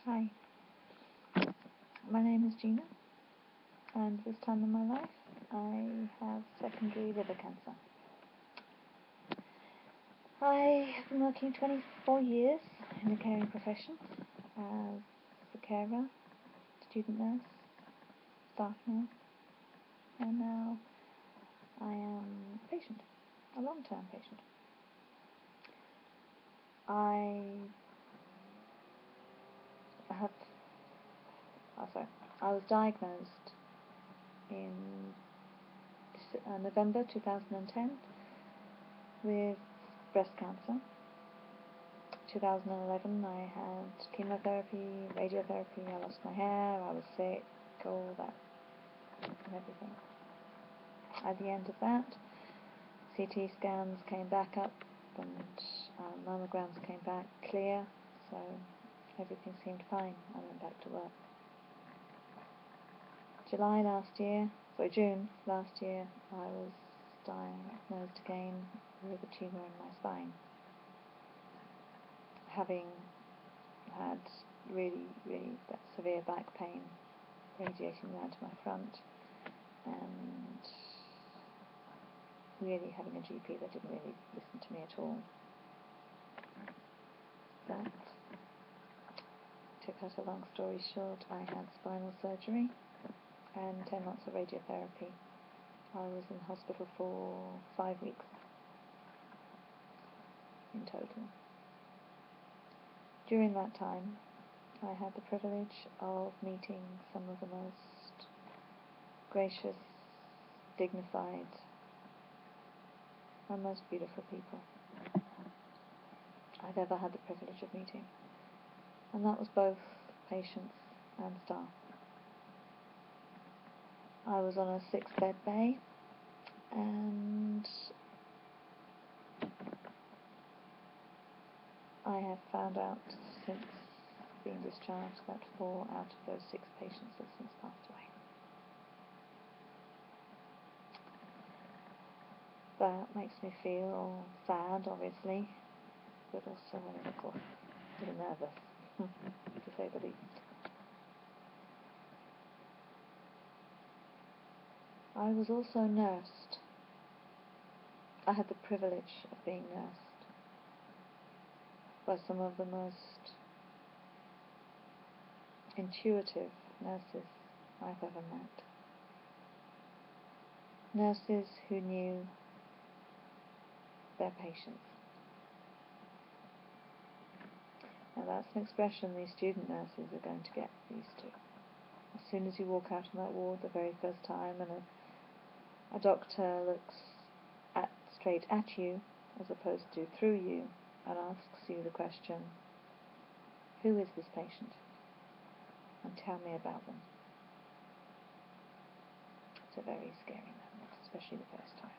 Hi, my name is Gina, and this time in my life I have secondary liver cancer. I have been working 24 years in the caring profession as a carer, student nurse, staff nurse, and now I am a patient, a long-term patient. I have, I was diagnosed in November 2010 with breast cancer. 2011 I had chemotherapy, radiotherapy, I lost my hair, I was sick, all that and everything. At the end of that, CT scans came back up and mammograms came back clear, so everything seemed fine. I went back to work. June last year, I was diagnosed again with a tumour in my spine. Having had really severe back pain radiating down to my front, and really having a GP that didn't really listen to me at all. But to cut a long story short, I had spinal surgery and 10 months of radiotherapy. I was in hospital for 5 weeks in total. During that time, I had the privilege of meeting some of the most gracious, dignified, and most beautiful people I've ever had the privilege of meeting, and that was both patients and staff. I was on a 6-bed bay, and I have found out since being discharged that 4 out of those 6 patients have since passed away. That makes me feel sad, obviously, but also a little nervous, to say the least. I was also nursed. I had the privilege of being nursed by some of the most intuitive nurses I've ever met. Nurses who knew their patients. Now that's an expression these student nurses are going to get used to. As soon as you walk out on that ward the very first time and a doctor looks straight at you as opposed to through you and asks you the question, who is this patient? And tell me about them. It's a very scary moment, especially the first time.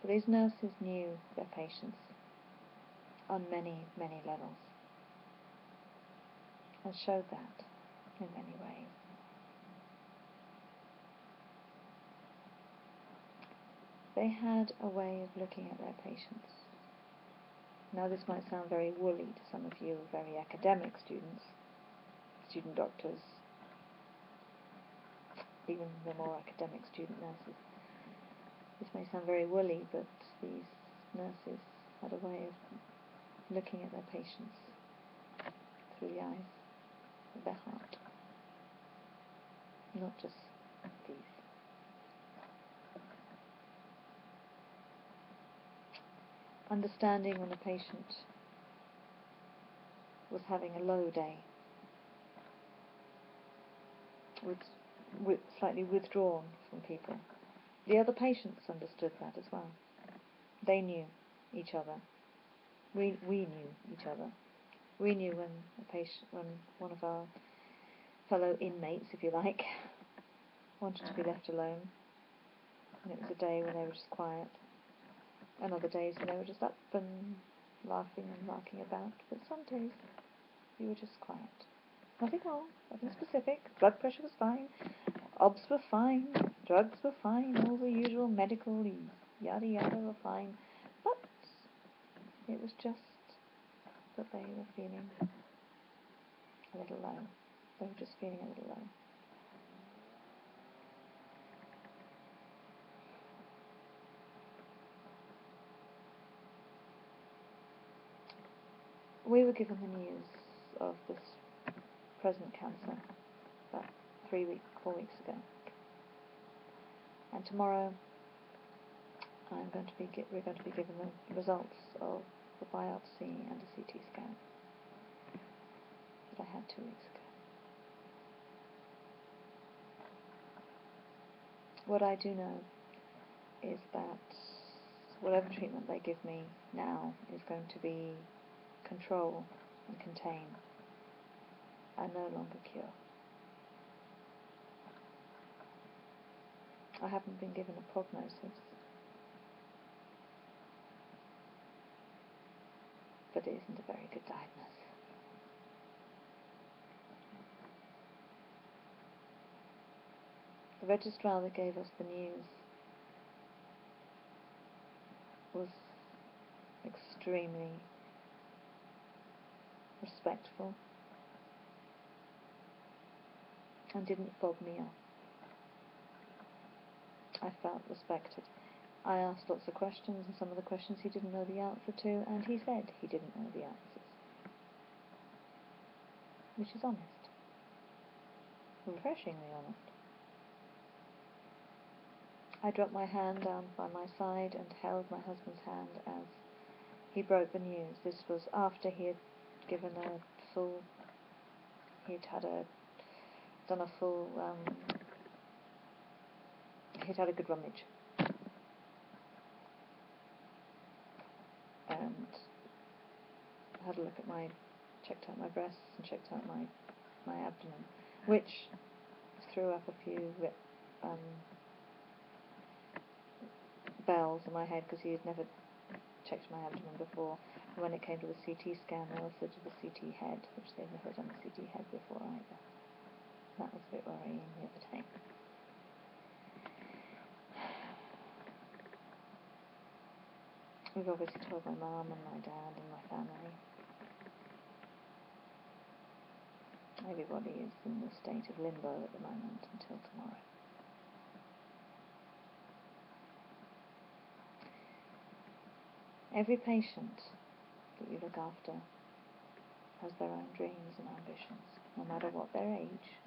But these nurses knew their patients on many levels, and showed that in many ways. They had a way of looking at their patients. Now this might sound very woolly to some of you very academic students, student doctors, even the more academic student nurses. This may sound very woolly, but these nurses had a way of looking at their patients through the eyes of their heart, not just these. Understanding when a patient was having a low day, slightly withdrawn from people. The other patients understood that as well. They knew each other. We knew each other. We knew when one of our fellow inmates, if you like, wanted to be left alone, and it was a day when they were just quiet, and other days when they were just up and laughing and larking about, but some days you were just quiet. Nothing wrong, nothing specific, blood pressure was fine, obs were fine, drugs were fine, all the usual medical yada yada were fine, but it was just that they were feeling a little low. They were just feeling a little low. We were given the news of this present cancer about 4 weeks ago. And tomorrow we're going to be given the results of the biopsy and a CT scan that I had 2 weeks ago. What I do know is that whatever treatment they give me now is going to be control and contain, and no longer cure. I haven't been given a prognosis, but it isn't a very good diagnosis. The registrar that gave us the news was extremely respectful and didn't fob me up. I felt respected. I asked lots of questions, and some of the questions he didn't know the answer to, and he said he didn't know the answers, which is honest, refreshingly honest. I dropped my hand down by my side and held my husband's hand as he broke the news. This was after he had given a full, he'd had a good rummage. And had a look at checked out my breasts and checked out my abdomen, which threw up a few bells in my head because he had never checked my abdomen before. And when it came to the CT scan, they also did the CT head, which they'd never done the CT head before either. That was a bit worrying the other day. We've obviously told my mum and my dad and my family. Everybody is in the state of limbo at the moment until tomorrow. Every patient that you look after has their own dreams and ambitions, no matter what their age.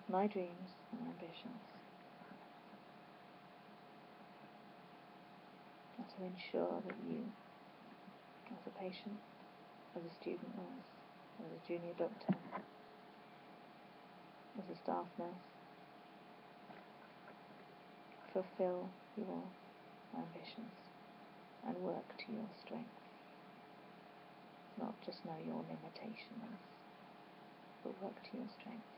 My dreams and ambitions are to ensure that you, as a patient, as a student nurse, as a junior doctor, as a staff nurse, fulfill your ambitions and work to your strengths. Not just know your limitations, but work to your strengths.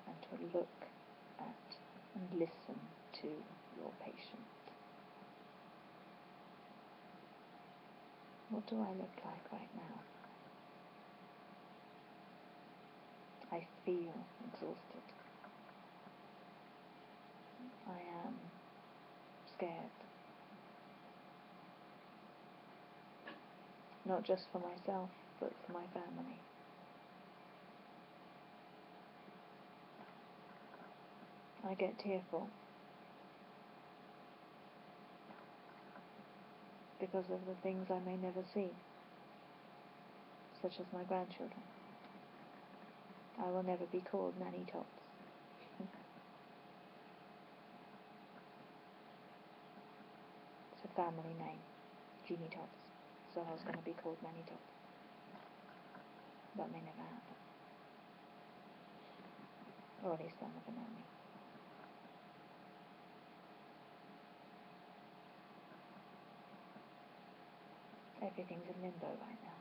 And to look at and listen to your patient. What do I look like right now? I feel exhausted. I am scared. Not just for myself, but for my family. I get tearful because of the things I may never see, such as my grandchildren. I will never be called Nanny Tots. It's a family name, Jeannie Tots. So I was going to be called Nanny Tots. That may never happen. Or at least they'll never know me. Everything's in limbo right now.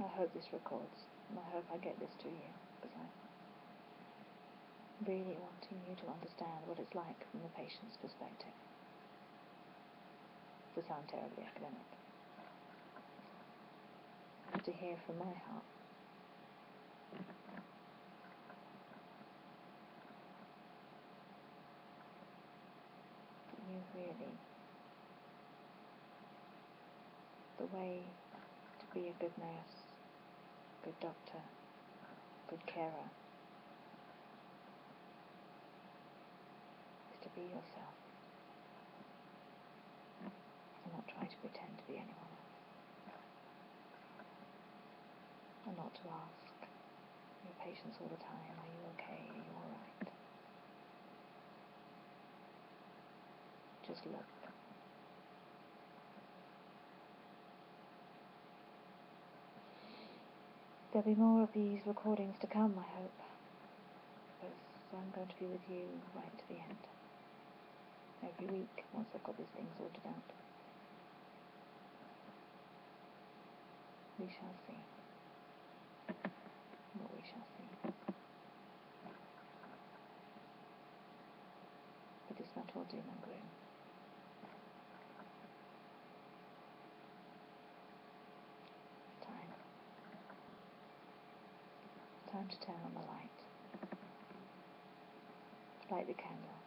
I hope this records, and I hope I get this to you, because I'm really wanting you to understand what it's like from the patient's perspective. To sound terribly academic. To hear from my heart. way to be a good nurse, good doctor, good carer is to be yourself and not try to pretend to be anyone else, and not to ask your patients all the time, are you okay, are you alright? Just look. There'll be more of these recordings to come, I hope, because I'm going to be with you right to the end. Every week, once I've got this thing sorted out. We shall see what we shall see. But it's not all doom and gloom. Time to turn on the light. Light the candle.